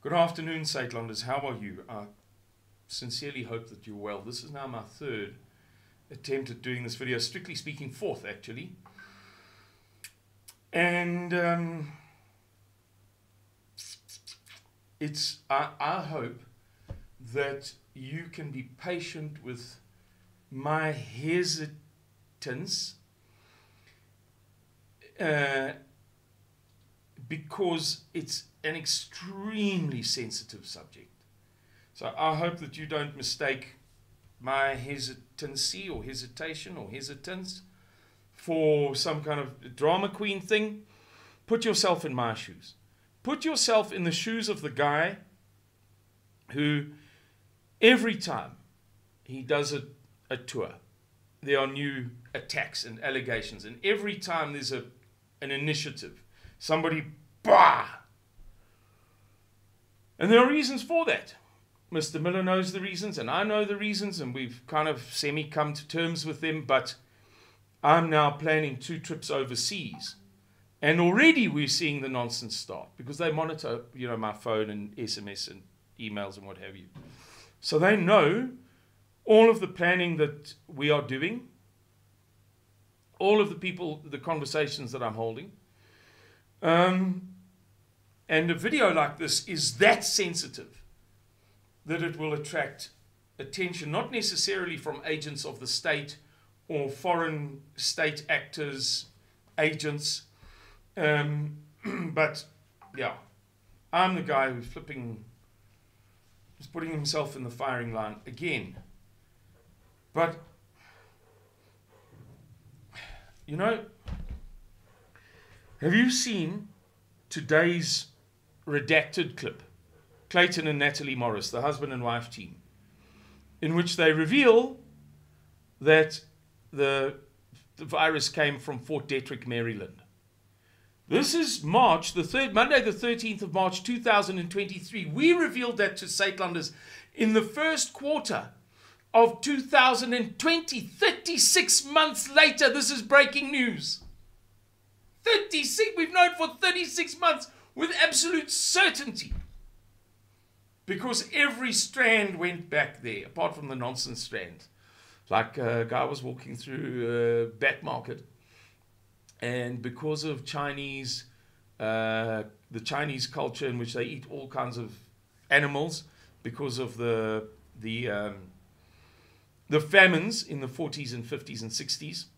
Good afternoon, Saitlanders. How are you? I sincerely hope that you're well. This is now my third attempt at doing this video, strictly speaking fourth actually. And I hope that you can be patient with my hesitance because it's an extremely sensitive subject. So I hope that you don't mistake my hesitancy or hesitation or hesitance for some kind of drama queen thing. Put yourself in my shoes. Put yourself in the shoes of the guy who every time he does a tour, there are new attacks and allegations, and every time there's an initiative, somebody, bah! And there are reasons for that. Mr. Miller knows the reasons, and I know the reasons, and we've kind of semi-come to terms with them, but I'm now planning 2 trips overseas. And already we're seeing the nonsense start, because they monitor, you know, my phone and SMS and emails and what have you. So they know all of the planning that we are doing, all of the people, the conversations that I'm holding. And a video like this is that sensitive that it will attract attention, not necessarily from agents of the state or foreign state actors, agents, but yeah, I'm the guy who's putting himself in the firing line again. But, you know, have you seen today's redacted clip? Clayton and Natalie Morris, the husband and wife team, in which they reveal that the virus came from Fort Detrick, Maryland. This is March, Monday the 13th of March 2023. We revealed that to Saitlanders in the first quarter of 2020. 36 months later, this is breaking news. 36, we've known for 36 months with absolute certainty. Because every strand went back there, apart from the nonsense strand. Like a guy was walking through a bat market, and because of Chinese, the Chinese culture in which they eat all kinds of animals, because of the famines in the 40s and 50s and 60s,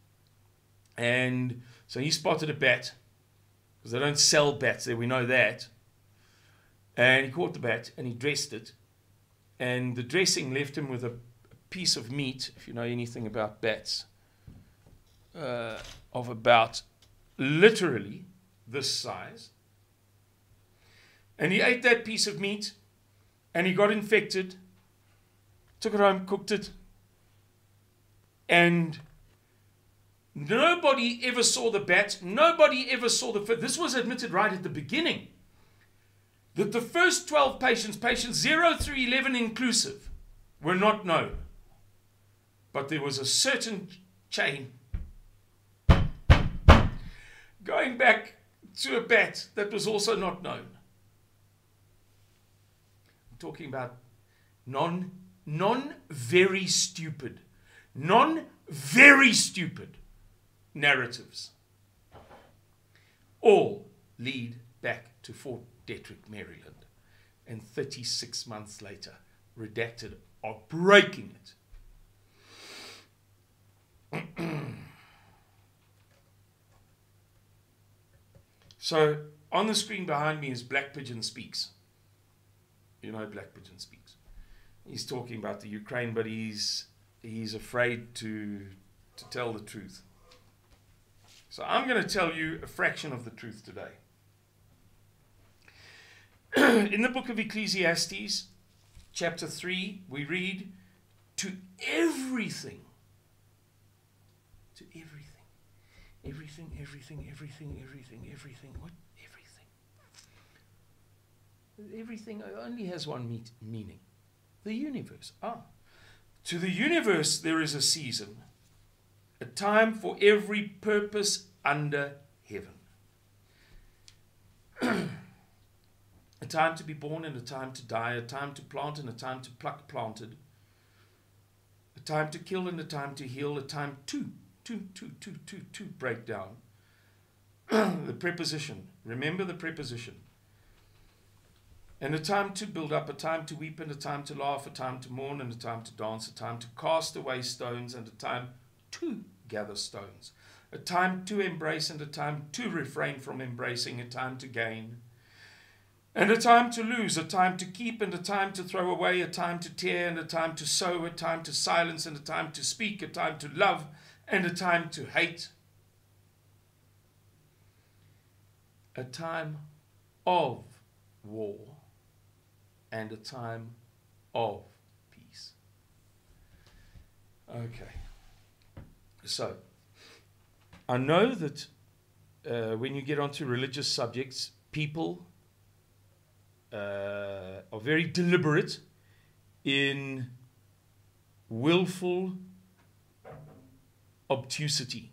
and so he spotted a bat, because they don't sell bats there, we know that. And he caught the bat and he dressed it. And the dressing left him with a piece of meat, if you know anything about bats, of about literally this size. And he ate that piece of meat and he got infected, took it home, cooked it. And nobody ever saw the bat. Nobody ever saw the... This was admitted right at the beginning. That the first 12 patients 0 through 11 inclusive, were not known. But there was a certain chain going back to a bat that was also not known. I'm talking about non-very stupid narratives. All lead back to Fort Detrick, Maryland, and 36 months later, redacted are breaking it. So on the screen behind me is Black Pigeon Speaks. You know Black Pigeon Speaks. He's talking about the Ukraine, but he's afraid to tell the truth. So I'm going to tell you a fraction of the truth today. In the book of Ecclesiastes, chapter 3, we read, to everything, everything, what? Everything only has one meaning, the universe. To the universe there is a season, a time for every purpose under heaven. A time to be born and a time to die, a time to plant and a time to pluck planted, a time to kill and a time to heal, a time to break down. The preposition, remember the preposition. And a time to build up, a time to weep and a time to laugh, a time to mourn and a time to dance, a time to cast away stones and a time to gather stones, a time to embrace and a time to refrain from embracing, a time to gain and a time to lose, a time to keep and a time to throw away, a time to tear and a time to sow, a time to silence and a time to speak, a time to love and a time to hate, a time of war and a time of peace. Okay. So, I know that when you get onto religious subjects, people are very deliberate in willful obtusity.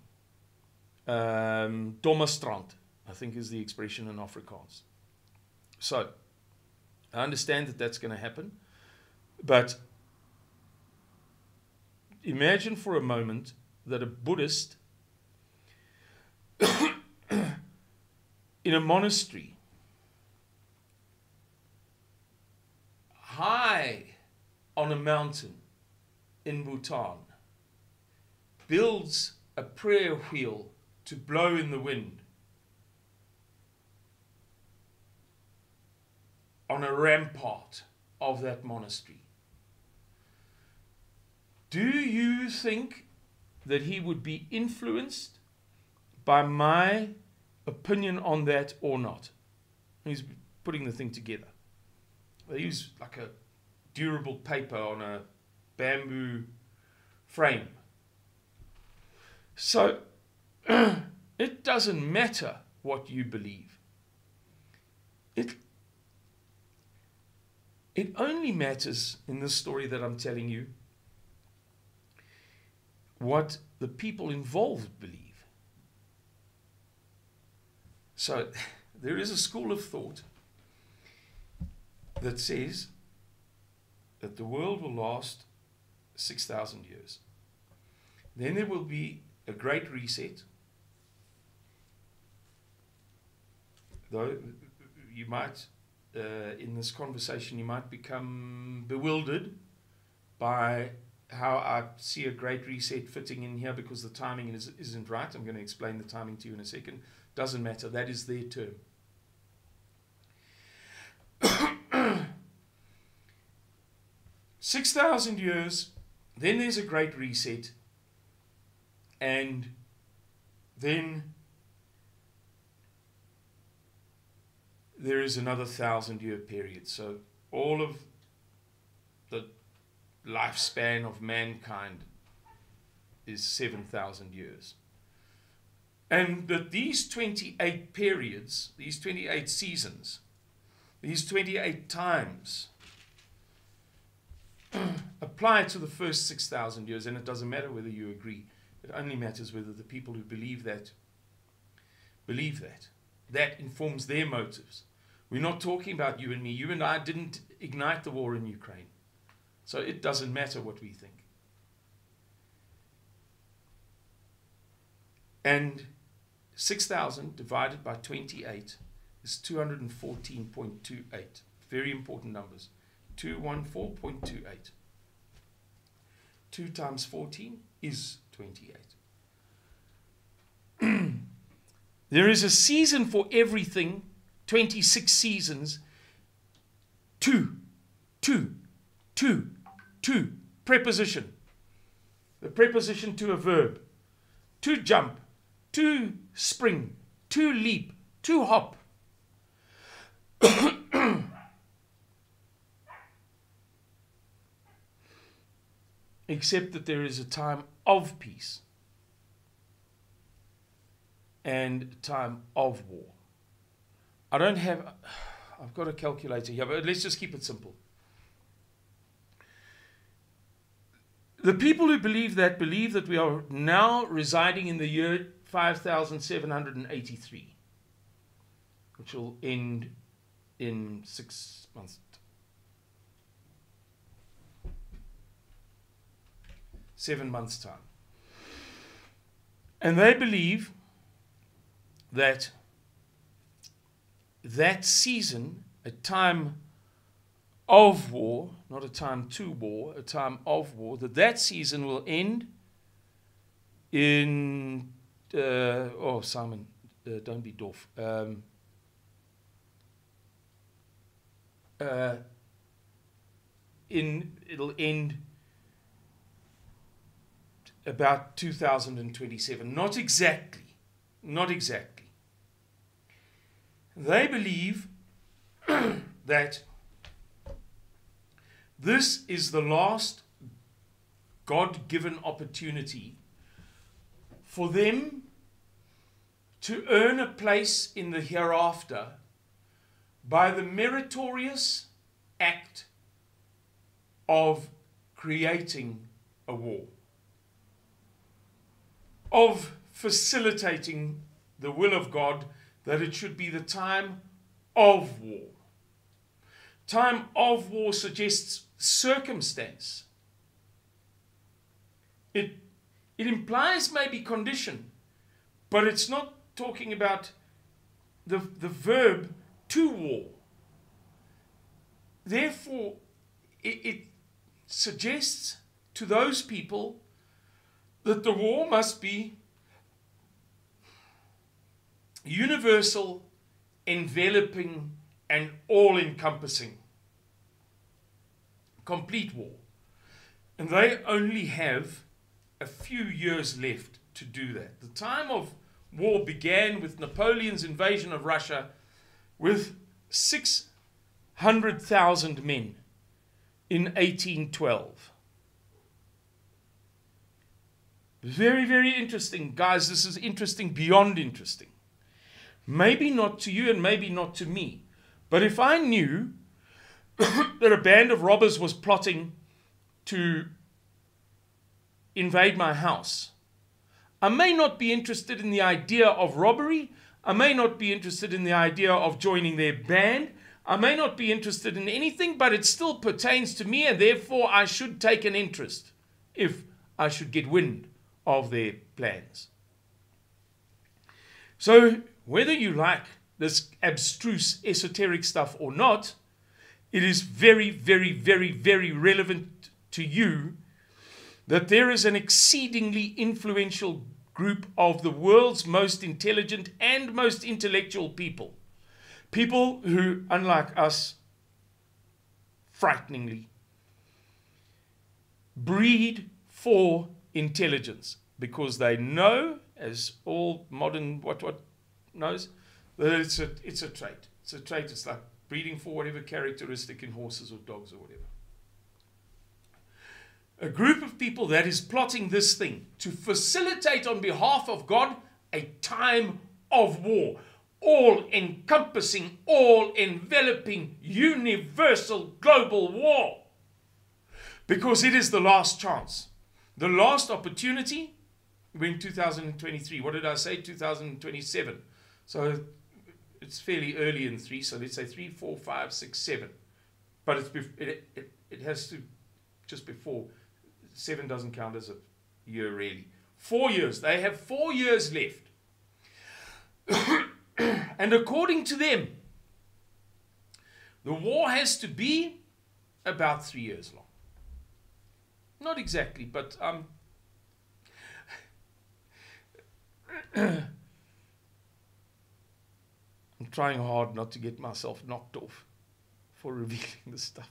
Domme strand, I think is the expression in Afrikaans. So, I understand that that's going to happen, but imagine for a moment that a Buddhist in a monastery high on a mountain in Bhutan builds a prayer wheel to blow in the wind on a rampart of that monastery. Do you think that he would be influenced by my opinion on that or not? He's putting the thing together. They use like a durable paper on a bamboo frame. So it doesn't matter what you believe. It only matters in this story that I'm telling you what the people involved believe. So there is a school of thought that says that the world will last 6,000 years. Then there will be a great reset. Though you might, in this conversation, you might become bewildered by how I see a great reset fitting in here because the timing isn't right. I'm going to explain the timing to you in a second. Doesn't matter. That is their term. 6,000 years, then there's a great reset, and then there is another 1,000-year period. So all of the lifespan of mankind is 7,000 years. And that these 28 periods, these 28 seasons, these 28 times apply to the first 6,000 years, and it doesn't matter whether you agree. It only matters whether the people who believe that. That informs their motives. We're not talking about you and me. You and I didn't ignite the war in Ukraine. So it doesn't matter what we think. And 6,000 divided by 28 is 214.28. Very important numbers. 214.28. 2 times 14 is 28. There is a season for everything, 26 seasons. Two. Preposition. The preposition to a verb. To jump, to spring, to leap, to hop. Except that there is a time of peace and a time of war. I've got a calculator here, but let's just keep it simple. The people who believe that we are now residing in the year 5,783, which will end in 6 months. 7 months' time. And they believe that that season, a time of war, not a time to war, a time of war, that season will end in, Simon, don't be doof. It'll end about 2027. Not exactly. Not exactly. They believe that this is the last God-given opportunity for them to earn a place in the hereafter by the meritorious act of creating a war, of facilitating the will of God, that it should be the time of war. Time of war suggests circumstance. It implies maybe condition, but it's not talking about the verb to war. Therefore, it suggests to those people that the war must be universal, enveloping, and all-encompassing. Complete war. And they only have a few years left to do that. The time of war began with Napoleon's invasion of Russia with 600,000 men in 1812. Very, very interesting. Guys, this is interesting beyond interesting. Maybe not to you and maybe not to me. But if I knew that a band of robbers was plotting to invade my house, I may not be interested in the idea of robbery. I may not be interested in the idea of joining their band. I may not be interested in anything, but it still pertains to me, and therefore I should take an interest if I should get wind of their plans. So whether you like this abstruse esoteric stuff or not, it is very, very, very, very relevant to you that there is an exceedingly influential group of the world's most intelligent and most intellectual people. People who, unlike us, frighteningly, breed for intelligence, because they know, as all modern what knows, that it's a trait. It's a trait. It's like breeding for whatever characteristic in horses or dogs or whatever. A group of people that is plotting this thing to facilitate on behalf of God a time of war, all-encompassing, all-enveloping, universal global war, because it is the last chance, the last opportunity. We're in 2023. What did I say? 2027. So it's fairly early in 3. So let's say 3, 4, 5, 6, 7. But it has to just before. 7 doesn't count as a year really. 4 years. They have 4 years left. And according to them, the war has to be about 3 years long. Not exactly, but I'm trying hard not to get myself knocked off for revealing this stuff.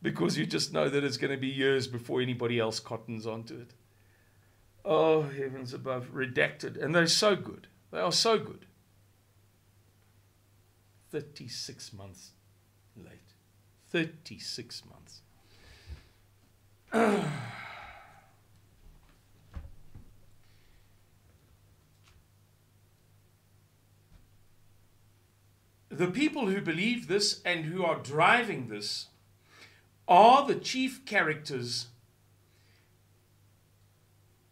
Because you just know that it's going to be years before anybody else cottons onto it. Oh, heavens above, redacted. And they're so good. They are so good. 36 months late. 36 months. The people who believe this and who are driving this are the chief characters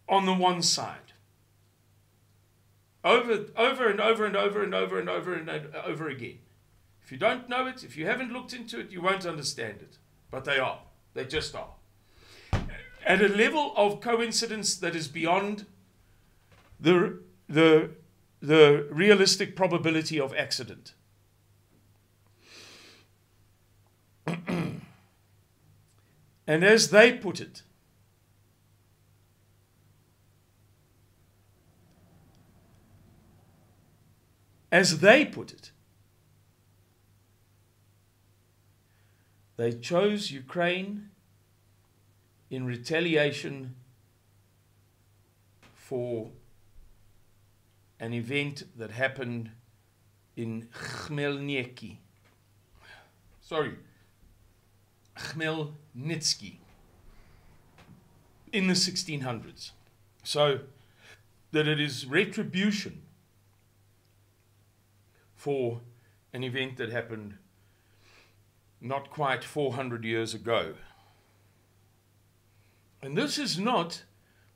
on the one side. over and over and over and over and over and over again. If you don't know it, if you haven't looked into it, you won't understand it. But they are. They just are. At a level of coincidence that is beyond the realistic probability of accident. And as they put it, they chose Ukraine in retaliation for an event that happened in Khmelnytsky. Khmelnytsky in the 1600s. So that it is retribution for an event that happened not quite 400 years ago. And this is not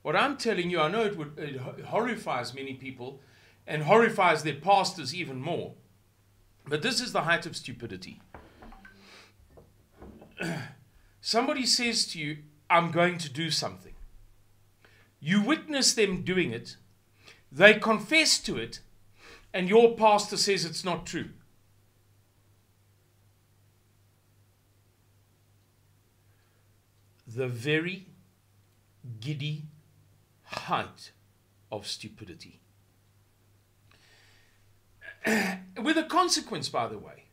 what I'm telling you. I know it horrifies many people and horrifies their pastors even more. But this is the height of stupidity. Somebody says to you, I'm going to do something. You witness them doing it. They confess to it. And your pastor says it's not true. The very giddy height of stupidity. With a consequence, by the way.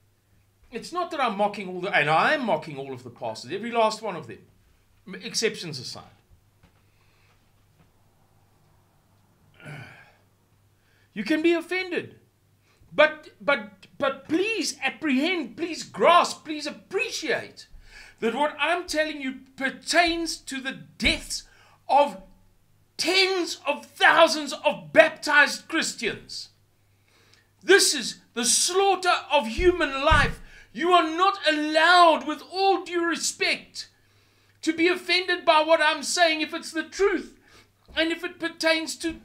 It's not that I'm mocking and I am mocking all of the pastors, every last one of them, exceptions aside. You can be offended, but please apprehend, please grasp, please appreciate that what I'm telling you pertains to the deaths of tens of thousands of baptized Christians. This is the slaughter of human life. You are not allowed, with all due respect, to be offended by what I'm saying if it's the truth and if it pertains to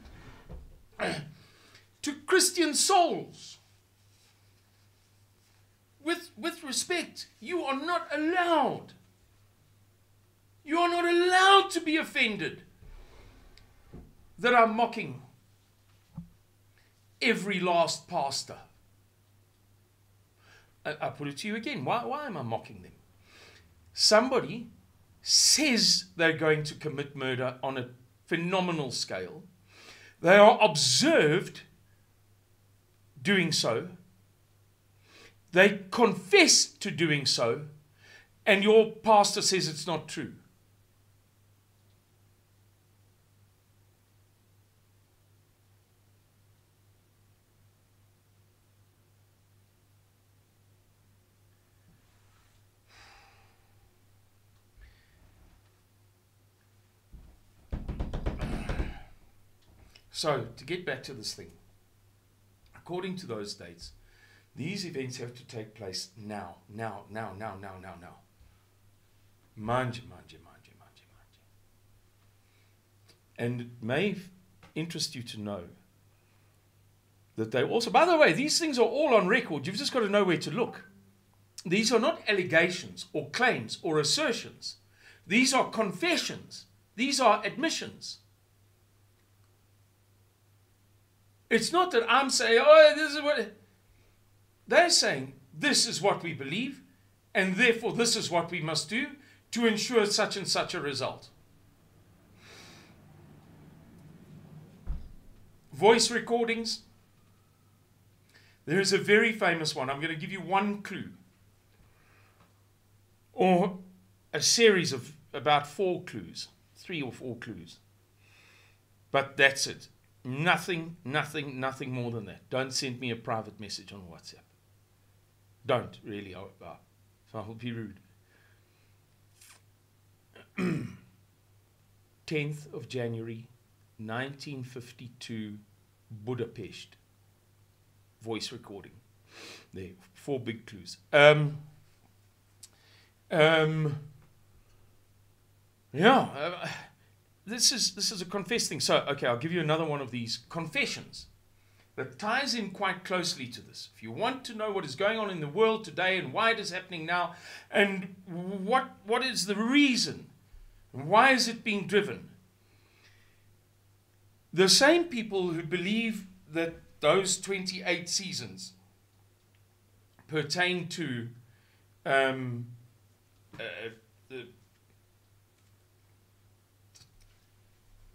Christian souls. With respect, you are not allowed. You are not allowed to be offended that I'm mocking every last pastor. I put it to you again. Why am I mocking them? Somebody says they're going to commit murder on a phenomenal scale. They are observed doing so. They confess to doing so. And your pastor says it's not true. So, to get back to this thing, according to those dates, these events have to take place now. Manje. And it may interest you to know that they also, by the way, these things are all on record. You've just got to know where to look. These are not allegations or claims or assertions. These are confessions. These are admissions. It's not that I'm saying, oh, this is what... They're saying, this is what we believe, and therefore this is what we must do to ensure such and such a result. Voice recordings. There is a very famous one. I'm going to give you one clue. Or a series of about 4 clues. 3 or 4 clues. But that's it. Nothing more than that. Don't send me a private message on WhatsApp. Don't, really. So I'll be rude. 10th of January, 1952, Budapest. Voice recording. There, 4 big clues. This is a confess thing. So, okay, I'll give you another one of these confessions. that ties in quite closely to this. If you want to know what is going on in the world today and why it is happening now, and what is the reason, why is it being driven, the same people who believe that those 28 seasons pertain to the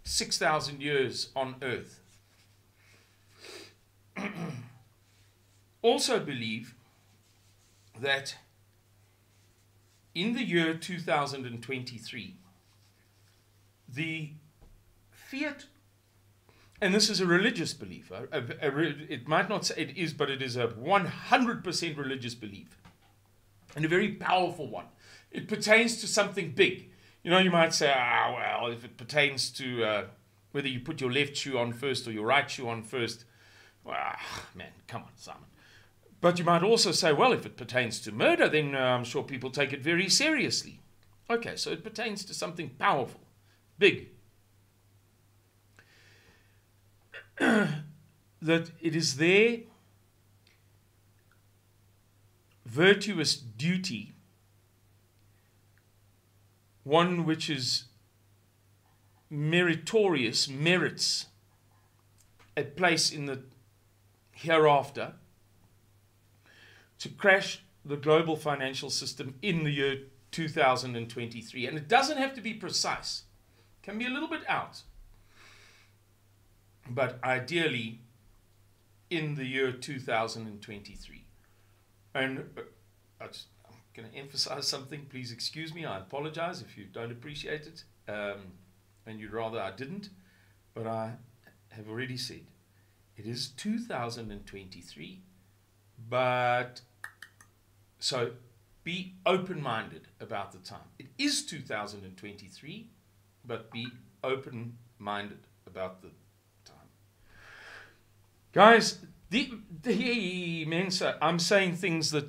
6,000 years on earth also believe that in the year 2023, the fiat, and this is a religious belief, it might not say it is, but it is a 100% religious belief, and a very powerful one. It pertains to something big. You know, you might say, well, if it pertains to whether you put your left shoe on first or your right shoe on first, well, man, come on, Simon. But you might also say, well, if it pertains to murder, then I'm sure people take it very seriously. Okay, so it pertains to something powerful, big. That it is their virtuous duty, one which is meritorious, merits a place in the hereafter, to crash the global financial system in the year 2023. And it doesn't have to be precise. It can be a little bit out. But ideally in the year 2023. And I'm going to emphasize something. Please excuse me. I apologize if you don't appreciate it. And you'd rather I didn't. But I have already said it is 2023. But so be open-minded about the time. It is 2023, but be open-minded about the time. Guys, the Mensa, I'm saying things that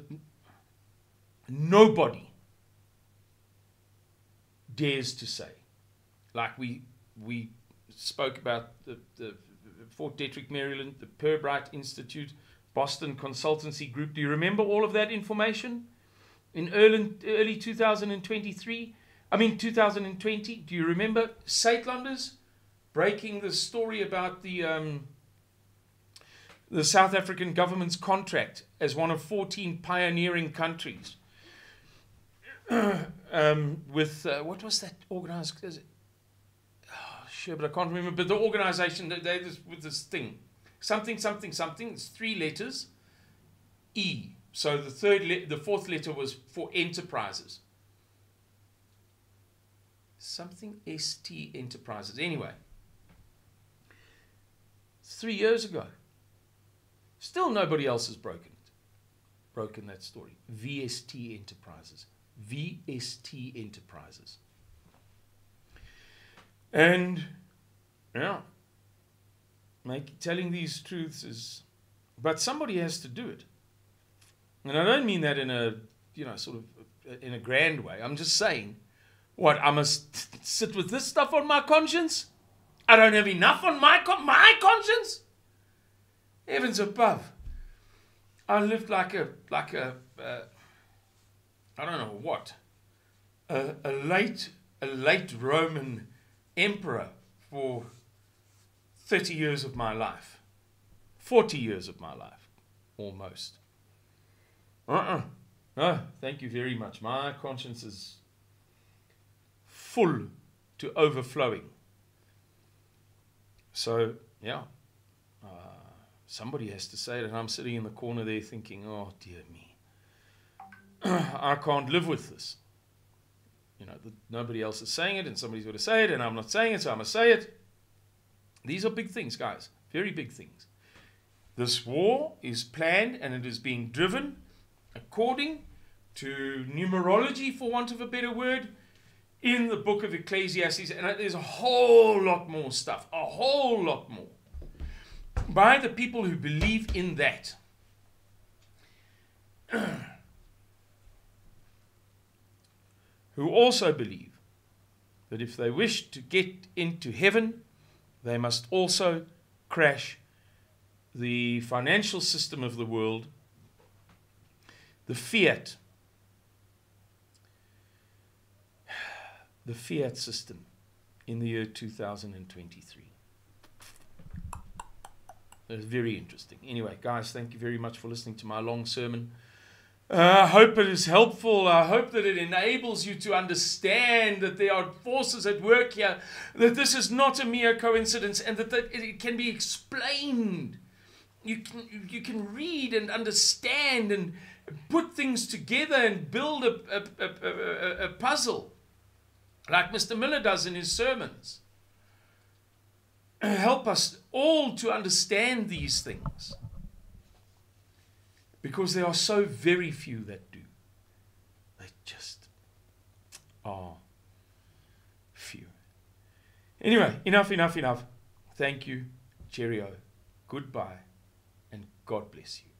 nobody dares to say. Like we spoke about the Fort Detrick, Maryland, the Pirbright Institute, Boston Consultancy Group. Do you remember all of that information in early 2023? I mean 2020. Do you remember Saitlanders breaking the story about the South African government's contract as one of 14 pioneering countries with what was that organized? Sure, but I can't remember. But the organization that they with this thing. Something, it's 3 letters, E. So the fourth letter was for enterprises. Something ST Enterprises. Anyway, 3 years ago. Still nobody else has broken that story. VST Enterprises. VST Enterprises. And, yeah. Telling these truths is, but somebody has to do it, and I don't mean that in a, sort of in a grand way. I'm just saying, what, I must sit with this stuff on my conscience? I don't have enough on my conscience. Heavens above, I lived like a I don't know what, a late Roman emperor for 30 years of my life, 40 years of my life, almost. No, thank you very much. My conscience is full to overflowing. So, yeah, somebody has to say it, and I'm sitting in the corner there thinking, oh, dear me, I can't live with this. Nobody else is saying it, and somebody's got to say it, and I'm not saying it, so I must say it. These are big things, guys. Very big things. This war is planned and it is being driven according to numerology, for want of a better word, in the book of Ecclesiastes. And there's a whole lot more stuff, a whole lot more, by the people who believe in that. Who also believe that if they wish to get into heaven, they must also crash the financial system of the world, the fiat system in the year 2023. It's very interesting. Anyway, guys, thank you very much for listening to my long sermon. I hope it is helpful. I hope that it enables you to understand that there are forces at work here, that this is not a mere coincidence, and that it can be explained. You can read and understand and put things together and build a puzzle, like Mr. Miller does in his sermons. Help us all to understand these things, because there are so very few that do. They just are few. Anyway, enough. Thank you. Cheerio. Goodbye. And God bless you.